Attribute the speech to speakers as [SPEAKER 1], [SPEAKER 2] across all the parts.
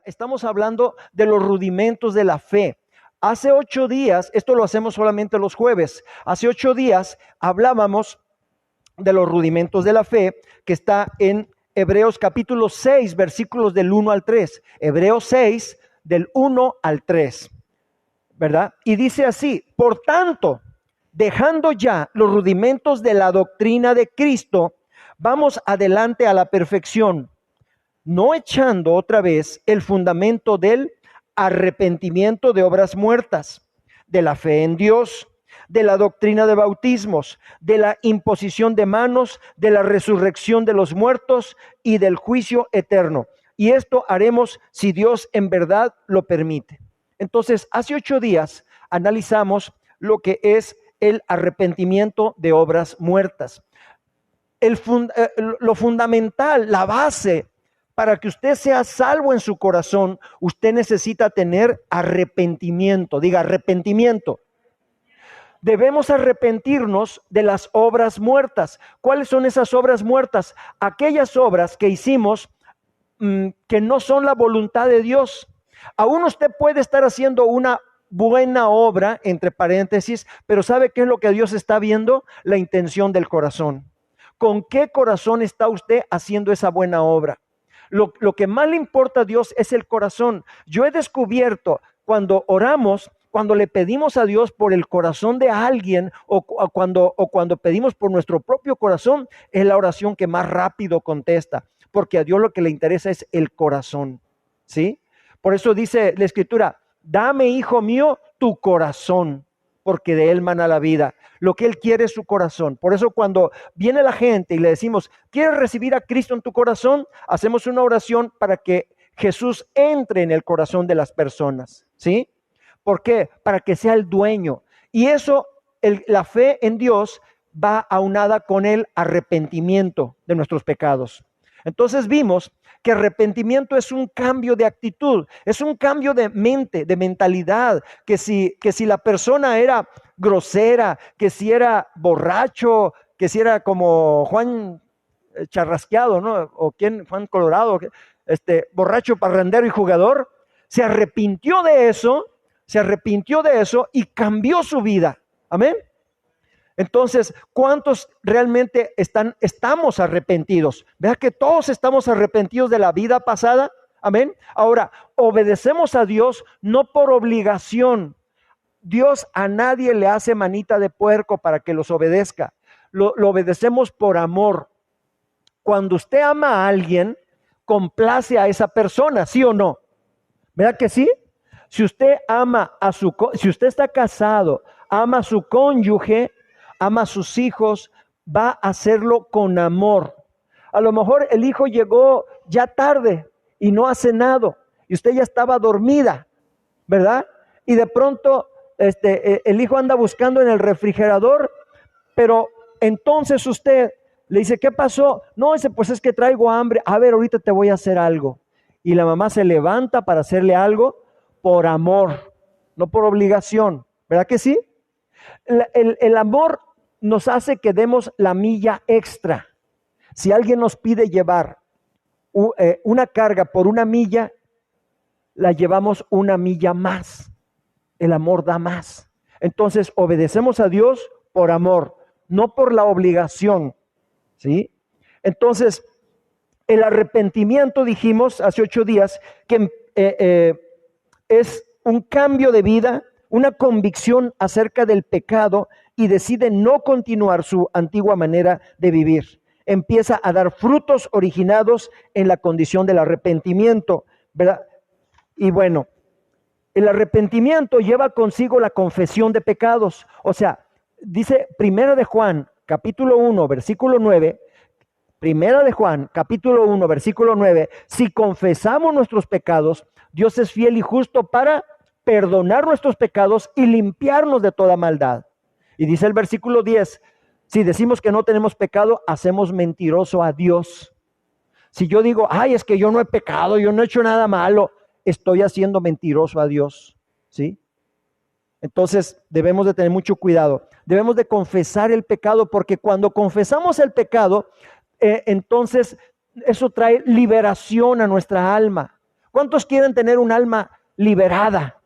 [SPEAKER 1] Estamos hablando de los rudimentos de la fe. Hace 8 días, esto lo hacemos solamente los jueves, hace 8 días hablábamos de los rudimentos de la fe, que está en Hebreos capítulo 6, versículos del 1 al 3. Hebreos 6, del 1 al 3, ¿verdad? Y dice así: por tanto, dejando ya los rudimentos de la doctrina de Cristo, vamos adelante a la perfección, no echando otra vez el fundamento del arrepentimiento de obras muertas, de la fe en Dios, de la doctrina de bautismos, de la imposición de manos, de la resurrección de los muertos y del juicio eterno. Y esto haremos si Dios en verdad lo permite. Entonces, hace 8 días analizamos lo que es el arrepentimiento de obras muertas. Lo fundamental, la base, para que usted sea salvo en su corazón, usted necesita tener arrepentimiento. Diga arrepentimiento. Debemos arrepentirnos de las obras muertas. ¿Cuáles son esas obras muertas? Aquellas obras que hicimos que no son la voluntad de Dios. Aún usted puede estar haciendo una buena obra, entre paréntesis, pero ¿sabe qué es lo que Dios está viendo? La intención del corazón. ¿Con qué corazón está usted haciendo esa buena obra? Lo que más le importa a Dios es el corazón. Yo he descubierto cuando oramos, cuando le pedimos a Dios por el corazón de alguien o cuando pedimos por nuestro propio corazón, es la oración que más rápido contesta, porque a Dios lo que le interesa es el corazón, ¿sí? Por eso dice la Escritura: dame, hijo mío, tu corazón, porque de él mana la vida. Lo que él quiere es su corazón. Por eso cuando viene la gente y le decimos: ¿quieres recibir a Cristo en tu corazón? Hacemos una oración para que Jesús entre en el corazón de las personas, ¿sí? ¿Por qué? Para que sea el dueño. Y eso, la fe en Dios va aunada con el arrepentimiento de nuestros pecados. Entonces vimos que arrepentimiento es un cambio de actitud, es un cambio de mente, de mentalidad, que si la persona era grosera, que si era borracho, que si era como Juan Charrasqueado, ¿no? O quién, Juan Colorado, borracho, parrandero y jugador, se arrepintió de eso y cambió su vida. Amén. Entonces, ¿cuántos realmente estamos arrepentidos? ¿Verdad que todos estamos arrepentidos de la vida pasada? Amén. Ahora, obedecemos a Dios no por obligación. Dios a nadie le hace manita de puerco para que los obedezca. Lo obedecemos por amor. Cuando usted ama a alguien, complace a esa persona, ¿sí o no? ¿Verdad que sí? Si usted si usted está casado, ama a su cónyuge, ama a sus hijos, va a hacerlo con amor. A lo mejor el hijo llegó ya tarde y no ha cenado y usted ya estaba dormida, ¿verdad? Y de pronto el hijo anda buscando en el refrigerador, pero entonces usted le dice: ¿qué pasó? No, dice: pues es que traigo hambre. A ver, ahorita te voy a hacer algo. Y la mamá se levanta para hacerle algo por amor, no por obligación. ¿Verdad que sí? El amor nos hace que demos la milla extra. Si alguien nos pide llevar una carga por 1 milla, la llevamos 1 milla más. El amor da más. Entonces obedecemos a Dios por amor, no por la obligación, ¿sí? Entonces, el arrepentimiento, dijimos hace 8 días, que es un cambio de vida, una convicción acerca del pecado, y decide no continuar su antigua manera de vivir. Empieza a dar frutos originados en la condición del arrepentimiento, ¿verdad? Y bueno, el arrepentimiento lleva consigo la confesión de pecados. O sea, dice 1 de Juan, capítulo 1, versículo 9, 1 de Juan, capítulo 1, versículo 9, si confesamos nuestros pecados, Dios es fiel y justo para perdonar nuestros pecados y limpiarnos de toda maldad. Y dice el versículo 10, si decimos que no tenemos pecado, hacemos mentiroso a Dios. Si yo digo: ay, es que yo no he pecado, yo no he hecho nada malo, estoy haciendo mentiroso a Dios, ¿sí? Entonces debemos de tener mucho cuidado. Debemos de confesar el pecado, porque cuando confesamos el pecado, entonces eso trae liberación a nuestra alma. ¿Cuántos quieren tener un alma liberada?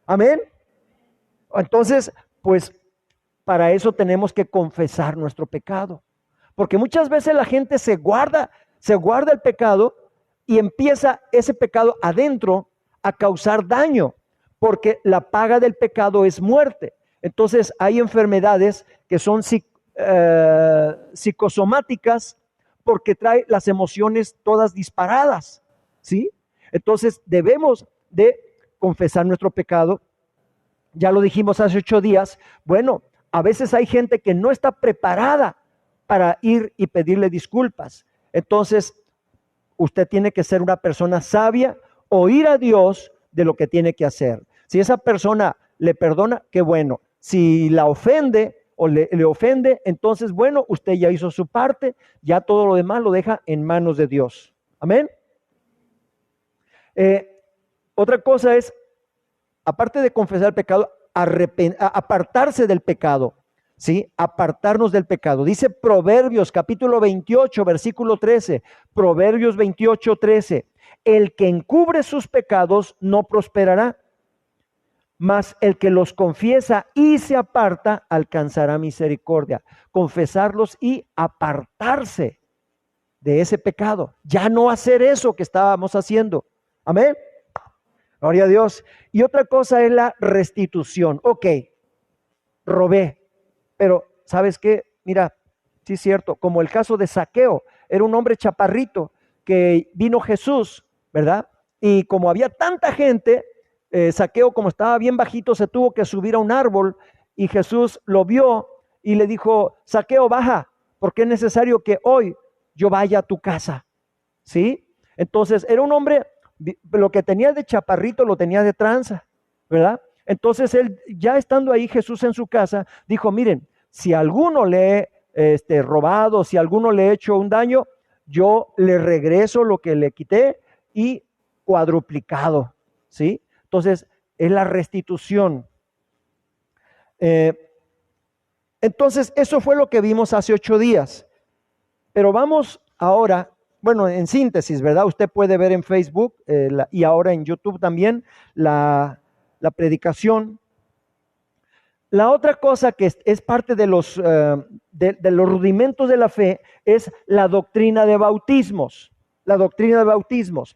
[SPEAKER 1] Amén. Entonces, pues para eso tenemos que confesar nuestro pecado. Porque muchas veces la gente se guarda el pecado y empieza ese pecado adentro a causar daño, porque la paga del pecado es muerte. Entonces hay enfermedades que son psicosomáticas porque trae las emociones todas disparadas, ¿sí? Entonces debemos de confesar nuestro pecado. Ya lo dijimos hace 8 días. Bueno, a veces hay gente que no está preparada para ir y pedirle disculpas. Entonces, usted tiene que ser una persona sabia, oír a Dios de lo que tiene que hacer. Si esa persona le perdona, qué bueno. Si la ofende o le ofende, entonces, bueno, usted ya hizo su parte, ya todo lo demás lo deja en manos de Dios. Amén. Otra cosa es, aparte de confesar el pecado, apartarse del pecado, ¿sí? Apartarnos del pecado. Dice Proverbios capítulo 28, versículo 13. Proverbios 28, 13. El que encubre sus pecados no prosperará, mas el que los confiesa y se aparta alcanzará misericordia. Confesarlos y apartarse de ese pecado. Ya no hacer eso que estábamos haciendo. Amén. Gloria a Dios. Y otra cosa es la restitución. Ok, robé, pero ¿sabes qué? Mira, sí es cierto, como el caso de Zaqueo, era un hombre chaparrito que vino Jesús, ¿verdad? Y como había tanta gente, Zaqueo, como estaba bien bajito, se tuvo que subir a un árbol y Jesús lo vio y le dijo, Zaqueo, baja, porque es necesario que hoy yo vaya a tu casa, ¿sí? Entonces era un hombre, lo que tenía de chaparrito lo tenía de tranza, ¿verdad? Entonces él, ya estando ahí Jesús en su casa, dijo, miren, si alguno le he robado, si alguno le he hecho un daño, yo le regreso lo que le quité y cuadruplicado, ¿sí? Entonces es la restitución. Entonces eso fue lo que vimos hace 8 días. Pero vamos ahora, bueno, en síntesis, ¿verdad? Usted puede ver en Facebook y ahora en YouTube también la predicación. La otra cosa que es parte de los rudimentos de la fe es la doctrina de bautismos. La doctrina de bautismos.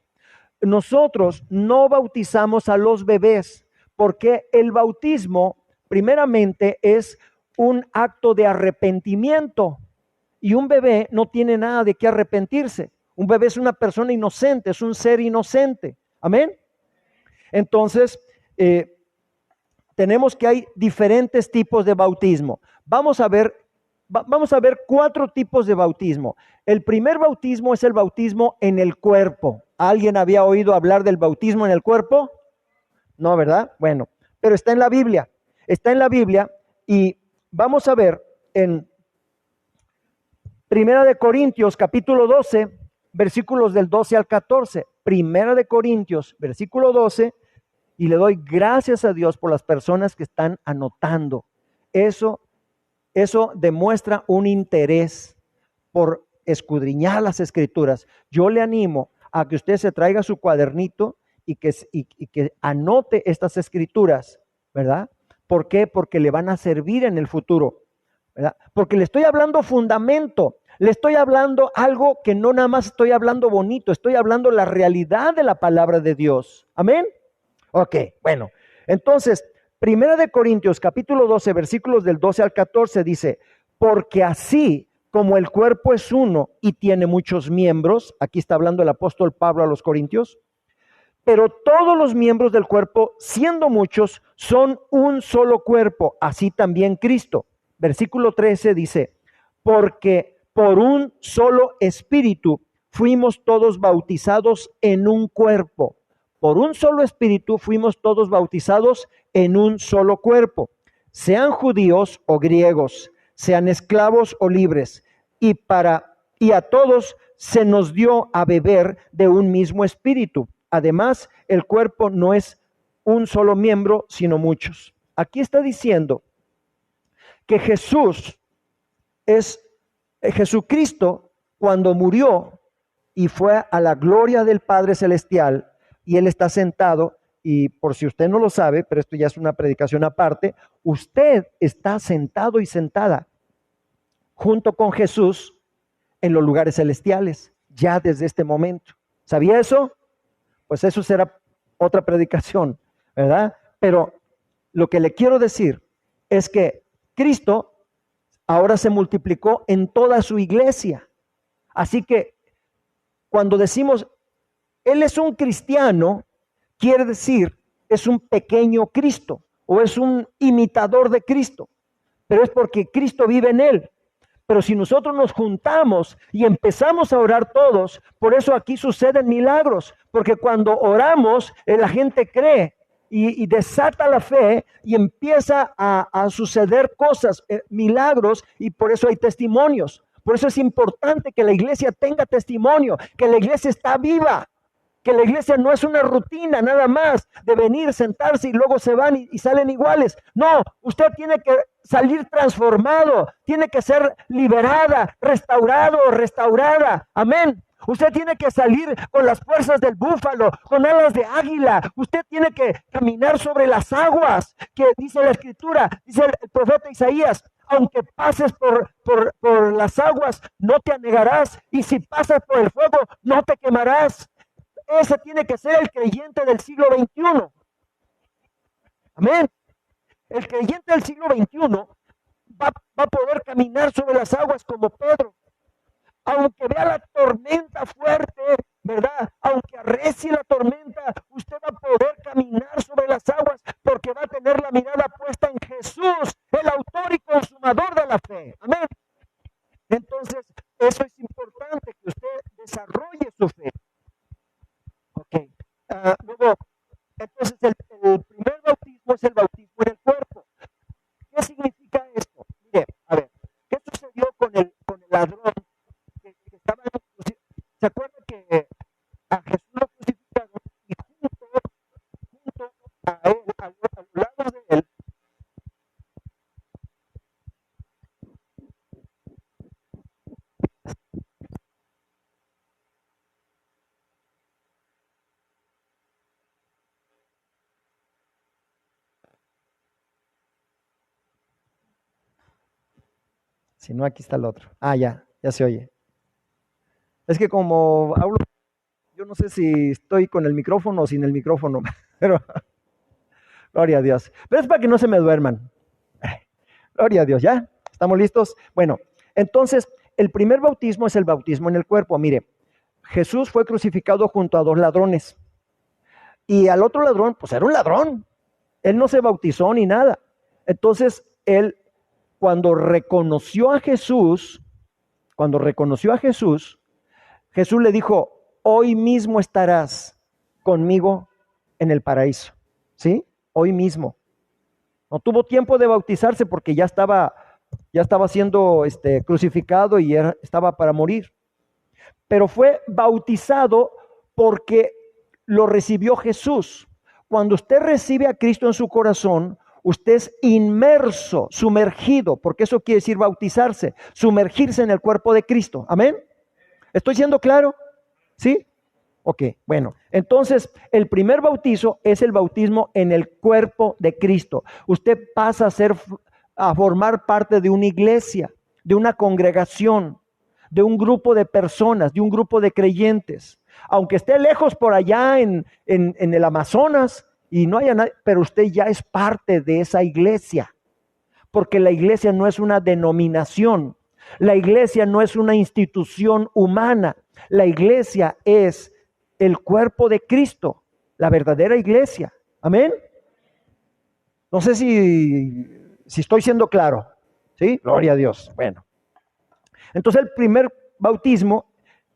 [SPEAKER 1] Nosotros no bautizamos a los bebés porque el bautismo primeramente es un acto de arrepentimiento y un bebé no tiene nada de qué arrepentirse. Un bebé es una persona inocente, es un ser inocente. Amén. Entonces, tenemos que hay diferentes tipos de bautismo. Vamos a ver 4 tipos de bautismo. El primer bautismo es el bautismo en el cuerpo. ¿Alguien había oído hablar del bautismo en el cuerpo? No, ¿verdad? Bueno, pero está en la Biblia. Está en la Biblia y vamos a ver en Primera de Corintios capítulo 12, versículos del 12 al 14. Primera de Corintios, versículo 12. Y le doy gracias a Dios por las personas que están anotando. Eso demuestra un interés por escudriñar las escrituras. Yo le animo a que usted se traiga su cuadernito y que anote estas escrituras, ¿verdad? ¿Por qué? Porque le van a servir en el futuro, ¿verdad? Porque le estoy hablando fundamento, le estoy hablando algo que no nada más estoy hablando bonito, estoy hablando la realidad de la palabra de Dios. Amén. Ok, bueno, entonces, Primera de Corintios, capítulo 12, versículos del 12 al 14, dice, porque así como el cuerpo es uno y tiene muchos miembros, aquí está hablando el apóstol Pablo a los Corintios, pero todos los miembros del cuerpo, siendo muchos, son un solo cuerpo, así también Cristo. Versículo 13 dice, porque por un solo espíritu fuimos todos bautizados en un cuerpo. Por un solo espíritu fuimos todos bautizados en un solo cuerpo, sean judíos o griegos, sean esclavos o libres, y a todos se nos dio a beber de un mismo espíritu. Además, el cuerpo no es un solo miembro, sino muchos. Aquí está diciendo que Jesucristo, cuando murió y fue a la gloria del Padre Celestial, y Él está sentado, y por si usted no lo sabe, pero esto ya es una predicación aparte, usted está sentado y sentada junto con Jesús en los lugares celestiales, ya desde este momento. ¿Sabía eso? Pues eso será otra predicación, ¿verdad? Pero lo que le quiero decir es que Cristo ahora se multiplicó en toda su iglesia. Así que cuando decimos, Él es un cristiano, quiere decir, es un pequeño Cristo o es un imitador de Cristo, pero es porque Cristo vive en Él. Pero si nosotros nos juntamos y empezamos a orar todos, por eso aquí suceden milagros, porque cuando oramos, la gente cree y desata la fe y empieza a suceder cosas, milagros, y por eso hay testimonios. Por eso es importante que la iglesia tenga testimonio, que la iglesia está viva, que la iglesia no es una rutina nada más de venir, sentarse y luego se van y salen iguales. No, usted tiene que salir transformado, tiene que ser liberada, restaurado o restaurada. Amén. Usted tiene que salir con las fuerzas del búfalo, con alas de águila. Usted tiene que caminar sobre las aguas, que dice la escritura, dice el profeta Isaías. Aunque pases por las aguas, no te anegarás. Y si pasas por el fuego, no te quemarás. Ese tiene que ser el creyente del siglo XXI. Amén. El creyente del siglo XXI va a poder caminar sobre las aguas como Pedro. Aunque vea la tormenta fuerte, ¿verdad? Aunque arrecie la tormenta, usted va a poder caminar sobre las aguas porque va a tener la mirada puesta en Jesús, el autor y consumador de la fe. Amén. Entonces, eso es importante, que usted desarrolle su fe. Ok. Luego, entonces el primer bautismo es el bautismo en el cuerpo. ¿Qué significa esto? Mire, a ver, ¿qué sucedió con el ladrón que estaba en el... ¿Se acuerda que a Jesús lo crucificaron y junto a él, a los lados de él, si no, aquí está el otro. Ya se oye. Es que como hablo, yo no sé si estoy con el micrófono o sin el micrófono, pero gloria a Dios. Pero es para que no se me duerman. Gloria a Dios, ¿ya? ¿Estamos listos? Bueno, entonces, el primer bautismo es el bautismo en el cuerpo. Mire, Jesús fue crucificado junto a dos ladrones. Y al otro ladrón, pues era un ladrón. Él no se bautizó ni nada. Entonces, él, cuando reconoció a Jesús, Jesús le dijo, hoy mismo estarás conmigo en el paraíso. ¿Sí? Hoy mismo. No tuvo tiempo de bautizarse porque ya estaba siendo crucificado y estaba para morir. Pero fue bautizado porque lo recibió Jesús. Cuando usted recibe a Cristo en su corazón, usted es inmerso, sumergido, porque eso quiere decir bautizarse, sumergirse en el cuerpo de Cristo. Amén. ¿Estoy siendo claro? ¿Sí? Ok, bueno, entonces el primer bautizo es el bautismo en el cuerpo de Cristo. Usted pasa a formar parte de una iglesia, de una congregación, de un grupo de personas, de un grupo de creyentes. Aunque esté lejos por allá en el Amazonas y no haya nadie, pero usted ya es parte de esa iglesia. Porque la iglesia no es una denominación, la iglesia no es una institución humana, la iglesia es el cuerpo de Cristo, la verdadera iglesia. Amén. No sé si estoy siendo claro. ¿Sí? Gloria a Dios. Bueno. Entonces el primer bautismo,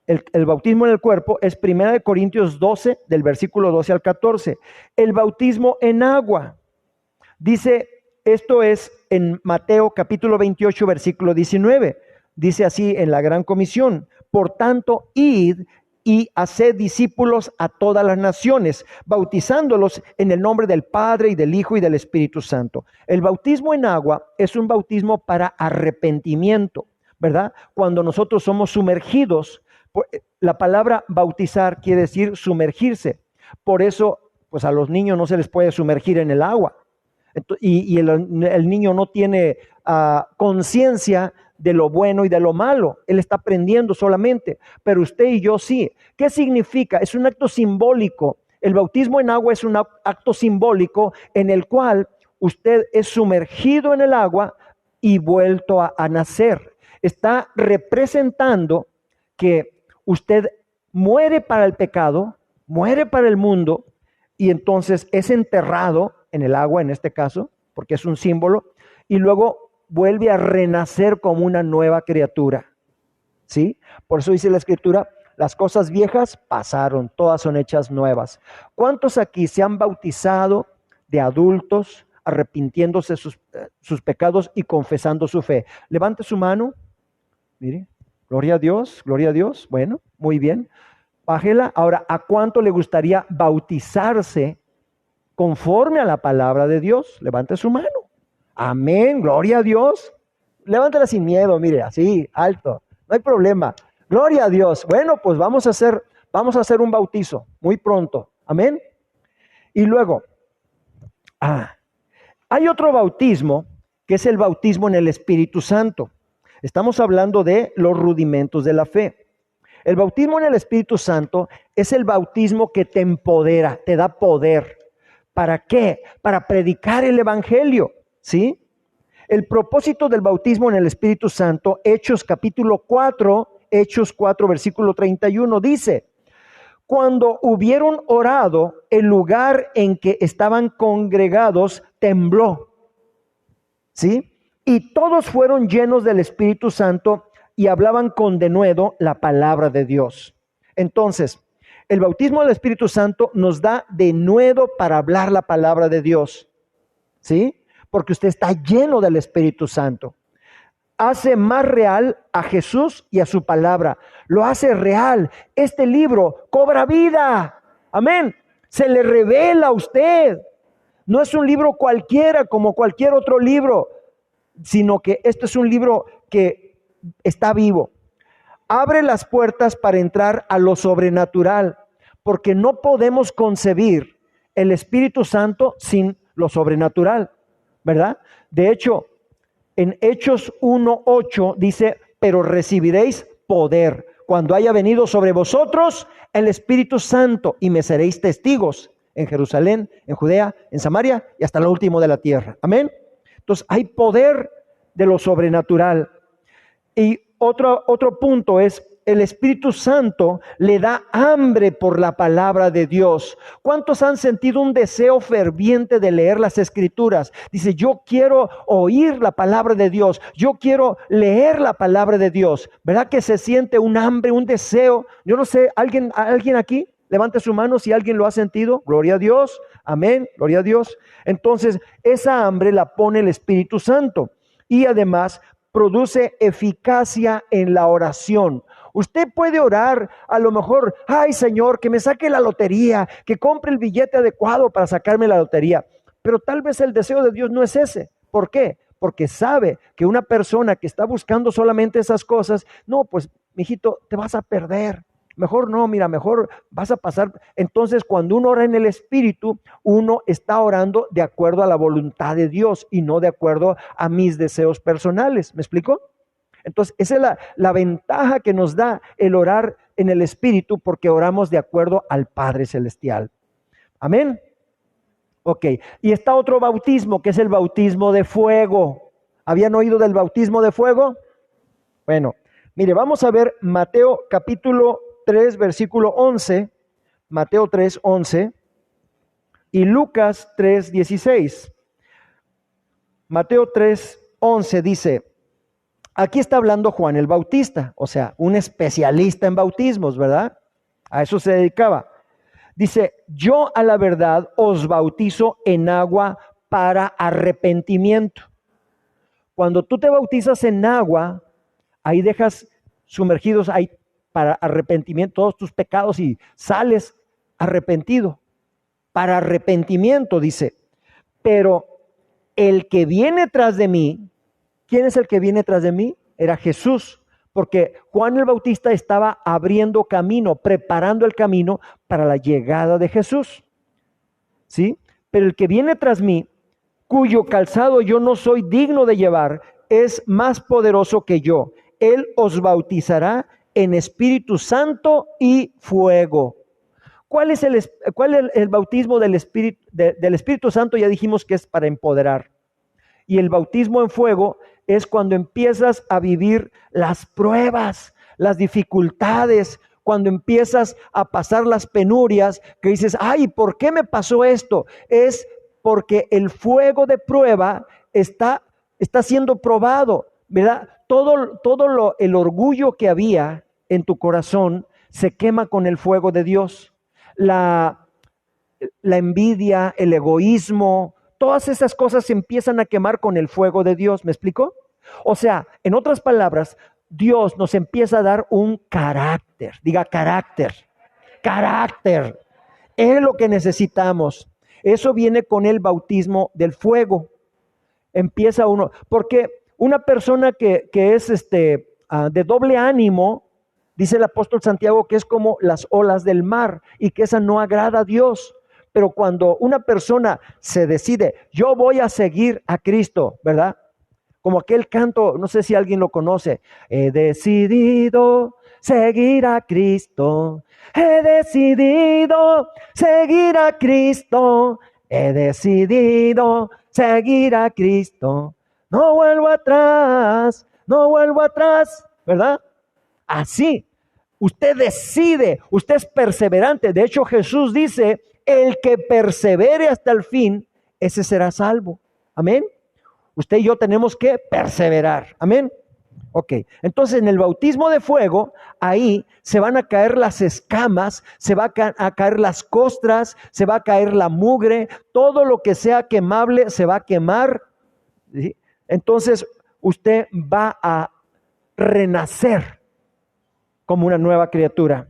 [SPEAKER 1] el bautismo en el cuerpo, es 1 Corintios 12, del versículo 12 al 14. El bautismo en agua. Dice, esto es en Mateo capítulo 28, versículo 19. Dice así en la gran comisión, por tanto, id y haced discípulos a todas las naciones, bautizándolos en el nombre del Padre y del Hijo y del Espíritu Santo. El bautismo en agua es un bautismo para arrepentimiento, ¿verdad? Cuando nosotros somos sumergidos, la palabra bautizar quiere decir sumergirse. Por eso, pues a los niños no se les puede sumergir en el agua. Y el niño no tiene conciencia de lo bueno y de lo malo. Él está aprendiendo solamente, pero usted y yo sí. ¿Qué significa? Es un acto simbólico. El bautismo en agua es un acto simbólico en el cual usted es sumergido en el agua y vuelto a nacer. Está representando que usted muere para el pecado, muere para el mundo, y entonces es enterrado en el agua, en este caso, porque es un símbolo, y luego vuelve a renacer como una nueva criatura, ¿sí? Por eso dice la Escritura, las cosas viejas pasaron, todas son hechas nuevas. ¿Cuántos aquí se han bautizado de adultos, arrepintiéndose sus pecados y confesando su fe? Levante su mano, mire, gloria a Dios, gloria a Dios. Bueno, muy bien, bájela. Ahora, ¿a cuánto le gustaría bautizarse conforme a la palabra de Dios? Levante su mano. Amén, gloria a Dios. Levántala sin miedo, mire, así, alto, no hay problema. Gloria a Dios. Bueno, pues vamos a hacer un bautizo muy pronto. Amén. Y luego, hay otro bautismo que es el bautismo en el Espíritu Santo. Estamos hablando de los rudimentos de la fe. El bautismo en el Espíritu Santo es el bautismo que te empodera, te da poder. ¿Para qué? Para predicar el Evangelio, ¿sí? El propósito del bautismo en el Espíritu Santo, Hechos capítulo 4, Hechos 4, versículo 31, dice: cuando hubieron orado, el lugar en que estaban congregados tembló, ¿sí? Y todos fueron llenos del Espíritu Santo y hablaban con denuedo la palabra de Dios. Entonces, el bautismo del Espíritu Santo nos da denuedo para hablar la palabra de Dios, ¿sí? Porque usted está lleno del Espíritu Santo. Hace más real a Jesús y a su palabra. Lo hace real. Este libro cobra vida. Amén. Se le revela a usted. No es un libro cualquiera como cualquier otro libro, sino que este es un libro que está vivo. Abre las puertas para entrar a lo sobrenatural, porque no podemos concebir el Espíritu Santo sin lo sobrenatural, ¿verdad? De hecho, en Hechos 1:8 dice: pero recibiréis poder cuando haya venido sobre vosotros el Espíritu Santo, y me seréis testigos en Jerusalén, en Judea, en Samaria y hasta lo último de la tierra. Amén. Entonces hay poder de lo sobrenatural. Y otro punto es: el Espíritu Santo le da hambre por la palabra de Dios. ¿Cuántos han sentido un deseo ferviente de leer las Escrituras? Dice: yo quiero oír la palabra de Dios, yo quiero leer la palabra de Dios. ¿Verdad que se siente un hambre, un deseo? Yo no sé, ¿alguien aquí? Levante su mano si alguien lo ha sentido. Gloria a Dios, amén, gloria a Dios. Entonces, esa hambre la pone el Espíritu Santo. Y además produce eficacia en la oración. Usted puede orar a lo mejor: ay Señor, que me saque la lotería, que compre el billete adecuado para sacarme la lotería. Pero tal vez el deseo de Dios no es ese. ¿Por qué? Porque sabe que una persona que está buscando solamente esas cosas, no, pues mijito, te vas a perder. Mejor no, mira, mejor vas a pasar. Entonces, cuando uno ora en el Espíritu, uno está orando de acuerdo a la voluntad de Dios y no de acuerdo a mis deseos personales. ¿Me explico? Entonces, esa es la ventaja que nos da el orar en el Espíritu, porque oramos de acuerdo al Padre Celestial. Amén. Ok, y está otro bautismo, que es el bautismo de fuego. ¿Habían oído del bautismo de fuego? Bueno, mire, vamos a ver Mateo capítulo 3, versículo 11, Mateo 3, 11 y Lucas 3, 16. Mateo 3, 11 dice: aquí está hablando Juan el Bautista, o sea, un especialista en bautismos, ¿verdad? A eso se dedicaba. Dice: yo a la verdad os bautizo en agua para arrepentimiento. Cuando tú te bautizas en agua, ahí dejas sumergidos ahí para arrepentimiento todos tus pecados y sales arrepentido. Para arrepentimiento, dice. Pero el que viene tras de mí, ¿quién es el que viene tras de mí? Era Jesús, porque Juan el Bautista estaba abriendo camino, preparando el camino para la llegada de Jesús. ¿Sí? Pero el que viene tras mí, cuyo calzado yo no soy digno de llevar, es más poderoso que yo. Él os bautizará en Espíritu Santo y fuego. ¿Cuál es el bautismo del Espíritu Santo? Ya dijimos que es para empoderar. Y el bautismo en fuego es cuando empiezas a vivir las pruebas, las dificultades, cuando empiezas a pasar las penurias, que dices, ay, ¿por qué me pasó esto? Es porque el fuego de prueba está siendo probado, ¿verdad? El orgullo que había en tu corazón se quema con el fuego de Dios. La envidia, el egoísmo, todas esas cosas se empiezan a quemar con el fuego de Dios. ¿Me explico? O sea, en otras palabras, Dios nos empieza a dar un carácter. Diga carácter. Carácter. Es lo que necesitamos. Eso viene con el bautismo del fuego. Empieza uno, porque una persona que es de doble ánimo, dice el apóstol Santiago que es como las olas del mar y que esa no agrada a Dios. Pero cuando una persona se decide, yo voy a seguir a Cristo, ¿verdad? Como aquel canto, no sé si alguien lo conoce, he decidido seguir a Cristo, he decidido seguir a Cristo, he decidido seguir a Cristo, no vuelvo atrás, ¿verdad? Así, usted decide, usted es perseverante. De hecho, Jesús dice, el que persevere hasta el fin, ese será salvo. Amén. Usted y yo tenemos que perseverar. Amén. Ok, entonces en el bautismo de fuego, ahí se van a caer las escamas, se va a caer las costras, se va a caer la mugre, todo lo que sea quemable se va a quemar. ¿Sí? Entonces usted va a renacer como una nueva criatura.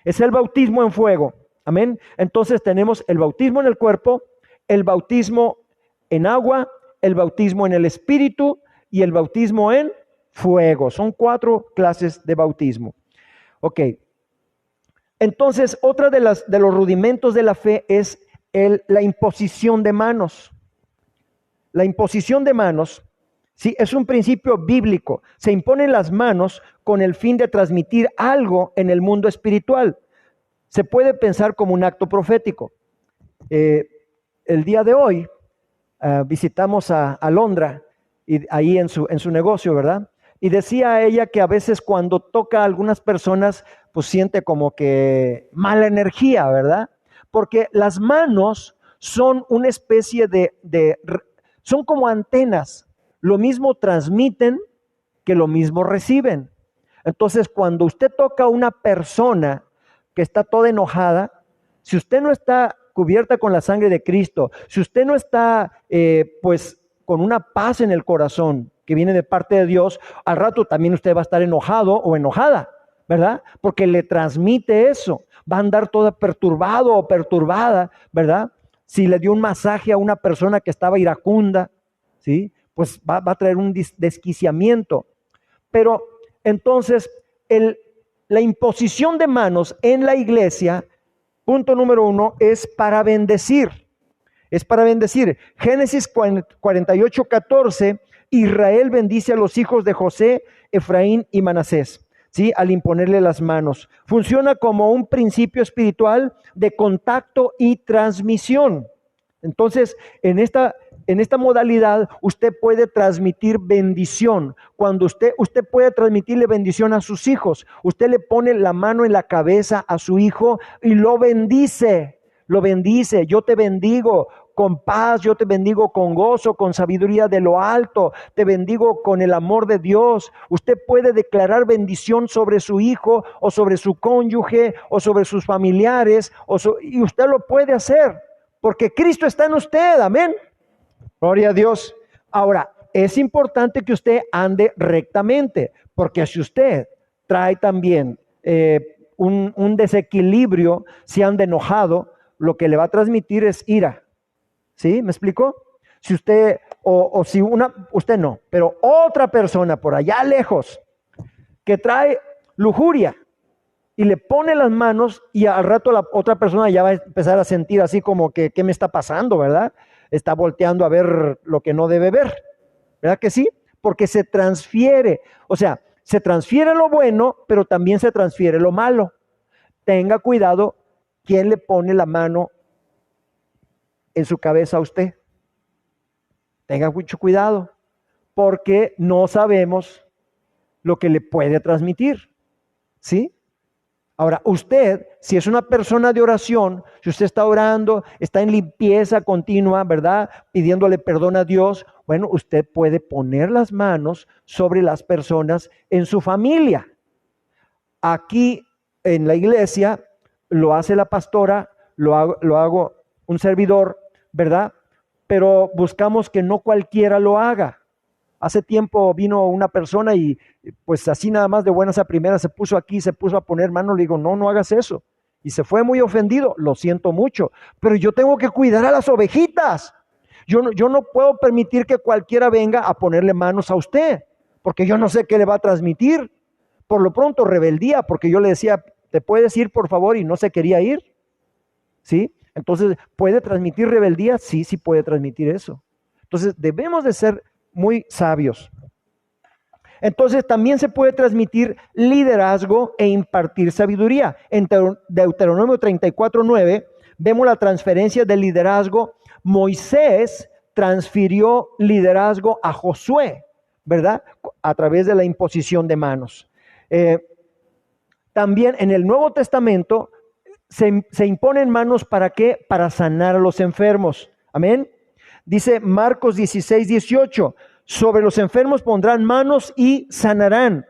[SPEAKER 1] Es el bautismo en fuego. Amén. Entonces tenemos el bautismo en el cuerpo, el bautismo en agua, el bautismo en el espíritu y el bautismo en fuego. Son 4 clases de bautismo. Ok. Entonces, otra de los rudimentos de la fe es la imposición de manos. La imposición de manos, sí, es un principio bíblico. Se imponen las manos con el fin de transmitir algo en el mundo espiritual. Se puede pensar como un acto profético. El día de hoy visitamos a Londra, y ahí en su negocio, ¿verdad? Y decía ella que a veces cuando toca a algunas personas, pues siente como que mala energía, ¿verdad? Porque las manos son una especie son como antenas. Lo mismo transmiten que lo mismo reciben. Entonces, cuando usted toca a una persona que está toda enojada, si usted no está cubierta con la sangre de Cristo, si usted no está pues con una paz en el corazón que viene de parte de Dios, al rato también usted va a estar enojado o enojada, ¿verdad? Porque le transmite eso, va a andar toda perturbado o perturbada, ¿verdad? Si le dio un masaje a una persona que estaba iracunda, ¿sí? Pues va a traer un desquiciamiento. Pero entonces la imposición de manos en la iglesia, punto número 1, es para bendecir. Es para bendecir. Génesis 48:14, Israel bendice a los hijos de José, Efraín y Manasés, ¿sí? Al imponerle las manos. Funciona como un principio espiritual de contacto y transmisión. Entonces, en esta modalidad, usted puede transmitir bendición. Cuando usted puede transmitirle bendición a sus hijos, usted le pone la mano en la cabeza a su hijo y lo bendice. Yo te bendigo con paz, yo te bendigo con gozo, con sabiduría de lo alto, te bendigo con el amor de Dios. Usted puede declarar bendición sobre su hijo o sobre su cónyuge o sobre sus familiares, y usted lo puede hacer porque Cristo está en usted. Amén. Gloria a Dios. Ahora, es importante que usted ande rectamente, porque si usted trae también un desequilibrio, si anda enojado, lo que le va a transmitir es ira. ¿Sí? ¿Me explico? Si usted, usted no, pero otra persona por allá lejos que trae lujuria y le pone las manos y al rato la otra persona ya va a empezar a sentir así como que, ¿qué me está pasando, verdad? Está volteando a ver lo que no debe ver, ¿verdad que sí? Porque se transfiere, o sea, se transfiere lo bueno, pero también se transfiere lo malo. Tenga cuidado quién le pone la mano en su cabeza a usted. Tenga mucho cuidado, porque no sabemos lo que le puede transmitir, ¿sí? Ahora, usted, si es una persona de oración, si usted está orando, está en limpieza continua, ¿verdad? Pidiéndole perdón a Dios, bueno, usted puede poner las manos sobre las personas en su familia. Aquí en la iglesia lo hace la pastora, lo hago un servidor, ¿verdad? Pero buscamos que no cualquiera lo haga. Hace tiempo vino una persona y pues así nada más de buenas a primeras se puso aquí, se puso a poner mano, le digo, no, no hagas eso. Y se fue muy ofendido, lo siento mucho, pero yo tengo que cuidar a las ovejitas. Yo no puedo permitir que cualquiera venga a ponerle manos a usted, porque yo no sé qué le va a transmitir. Por lo pronto rebeldía, porque yo le decía, ¿te puedes ir por favor? Y no se quería ir, ¿sí? Entonces, ¿puede transmitir rebeldía? Sí, sí puede transmitir eso. Entonces, debemos de ser muy sabios. Entonces también se puede transmitir liderazgo e impartir sabiduría. En Deuteronomio 34:9 vemos la transferencia del liderazgo. Moisés transfirió liderazgo a Josué, ¿verdad? A través de la imposición de manos. También en el Nuevo Testamento se imponen manos, ¿para qué? Para sanar a los enfermos. Amén. Dice Marcos 16:18, sobre los enfermos pondrán manos y sanarán.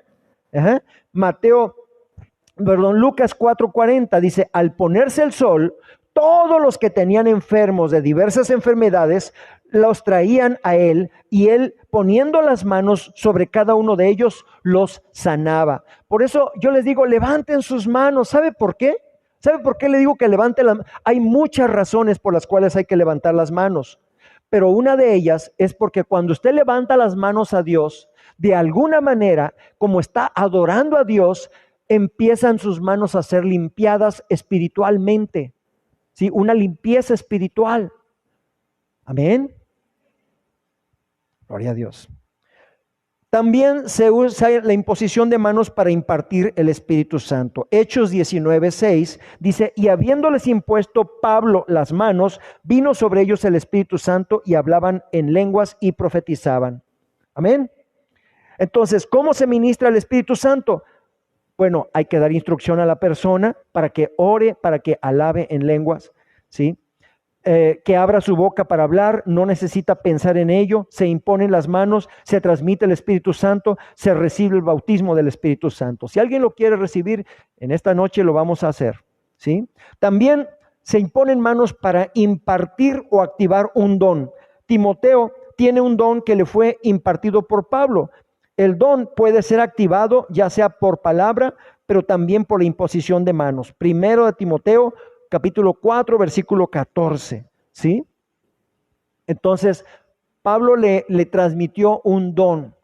[SPEAKER 1] Lucas 4:40 dice, al ponerse el sol, todos los que tenían enfermos de diversas enfermedades, los traían a él y él poniendo las manos sobre cada uno de ellos, los sanaba. Por eso yo les digo, levanten sus manos. ¿Sabe por qué? ¿Sabe por qué le digo que levanten las manos? Hay muchas razones por las cuales hay que levantar las manos. Pero una de ellas es porque cuando usted levanta las manos a Dios, de alguna manera, como está adorando a Dios, empiezan sus manos a ser limpiadas espiritualmente. ¿Sí? Una limpieza espiritual. Amén. Gloria a Dios. También se usa la imposición de manos para impartir el Espíritu Santo. Hechos 19:6 dice, y habiéndoles impuesto Pablo las manos, vino sobre ellos el Espíritu Santo y hablaban en lenguas y profetizaban. Amén. Entonces, ¿cómo se ministra el Espíritu Santo? Bueno, hay que dar instrucción a la persona para que ore, para que alabe en lenguas, ¿sí? Que abra su boca para hablar, no necesita pensar en ello, se imponen las manos, se transmite el Espíritu Santo, se recibe el bautismo del Espíritu Santo. Si alguien lo quiere recibir, en esta noche lo vamos a hacer, ¿sí? También se imponen manos para impartir o activar un don. Timoteo tiene un don que le fue impartido por Pablo. El don puede ser activado ya sea por palabra, pero también por la imposición de manos. Primero de Timoteo capítulo 4, versículo 14, ¿sí? Entonces, Pablo le transmitió un don.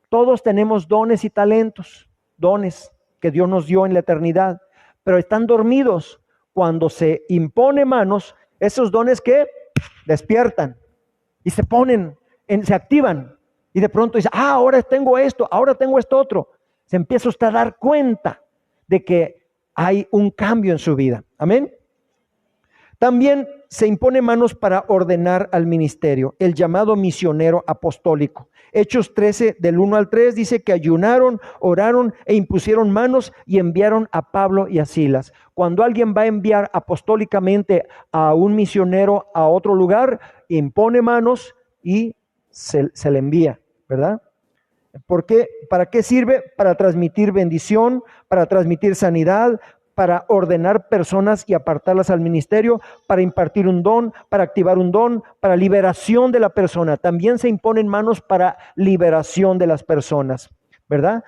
[SPEAKER 1] Todos tenemos dones y talentos, dones que Dios nos dio en la eternidad, pero están dormidos. Cuando se impone manos, esos dones que despiertan y se ponen, se activan. Y de pronto dice, ahora tengo esto, ahora tengo esto otro. Se empieza usted a dar cuenta de que hay un cambio en su vida. Amén. También se impone manos para ordenar al ministerio, el llamado misionero apostólico. Hechos 13, del 1 al 3, dice que ayunaron, oraron e impusieron manos y enviaron a Pablo y a Silas. Cuando alguien va a enviar apostólicamente a un misionero a otro lugar, impone manos y se le envía, ¿verdad? ¿Por qué? ¿Para qué sirve? Para transmitir bendición, para transmitir sanidad, para ordenar personas y apartarlas al ministerio, para impartir un don, para activar un don, para liberación de la persona. También se imponen manos para liberación de las personas, ¿verdad?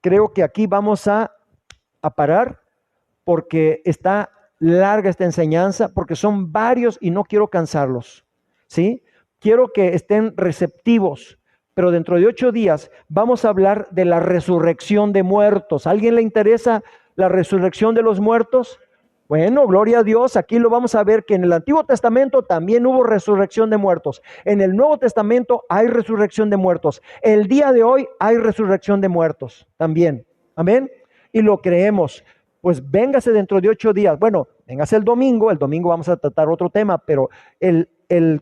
[SPEAKER 1] Creo que aquí vamos a parar porque está larga esta enseñanza, porque son varios y no quiero cansarlos, ¿sí? Quiero que estén receptivos, pero dentro de 8 días vamos a hablar de la resurrección de muertos. ¿A alguien le interesa la resurrección de los muertos? Bueno, gloria a Dios, aquí lo vamos a ver que en el Antiguo Testamento también hubo resurrección de muertos. En el Nuevo Testamento hay resurrección de muertos. El día de hoy hay resurrección de muertos también. Amén. Y lo creemos. Pues véngase dentro de 8 días. Bueno, véngase el domingo vamos a tratar otro tema, pero el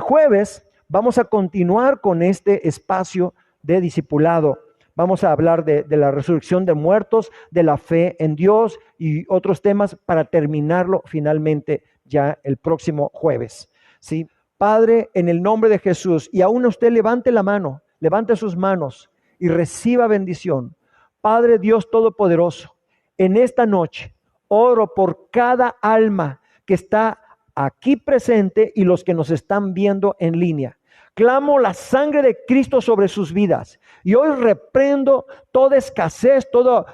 [SPEAKER 1] jueves vamos a continuar con este espacio de discipulado. Vamos a hablar de la resurrección de muertos, de la fe en Dios y otros temas para terminarlo finalmente ya el próximo jueves. ¿Sí? Padre, en el nombre de Jesús, y aún usted levante la mano, levante sus manos y reciba bendición. Padre Dios Todopoderoso, en esta noche oro por cada alma que está aquí presente y los que nos están viendo en línea. Clamo la sangre de Cristo sobre sus vidas. Y hoy reprendo toda escasez, todo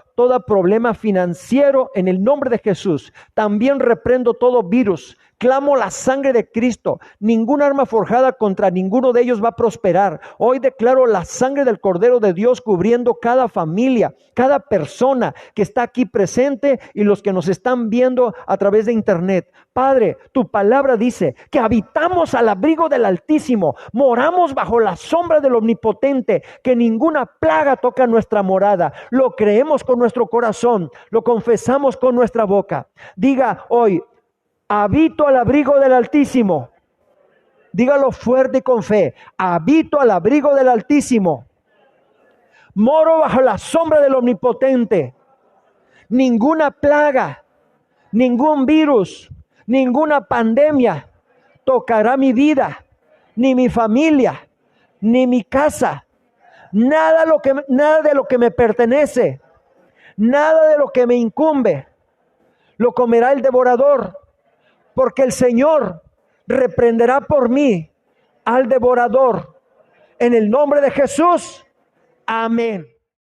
[SPEAKER 1] problema financiero en el nombre de Jesús. También reprendo todo virus. Clamo la sangre de Cristo. Ningún arma forjada contra ninguno de ellos va a prosperar. Hoy declaro la sangre del Cordero de Dios cubriendo cada familia, cada persona que está aquí presente y los que nos están viendo a través de internet. Padre, tu palabra dice que habitamos al abrigo del Altísimo, moramos bajo la sombra del Omnipotente, que ninguna plaga toca nuestra morada. Lo creemos con nuestro corazón, lo confesamos con nuestra boca. Diga hoy: habito al abrigo del Altísimo. Dígalo fuerte y con fe: habito al abrigo del Altísimo. Moro bajo la sombra del Omnipotente. Ninguna plaga, ningún virus, ninguna pandemia tocará mi vida, ni mi familia, ni mi casa. Nada de lo que me pertenece, nada de lo que me incumbe, lo comerá el devorador. Porque el Señor reprenderá por mí al devorador. En el nombre de Jesús. Amén.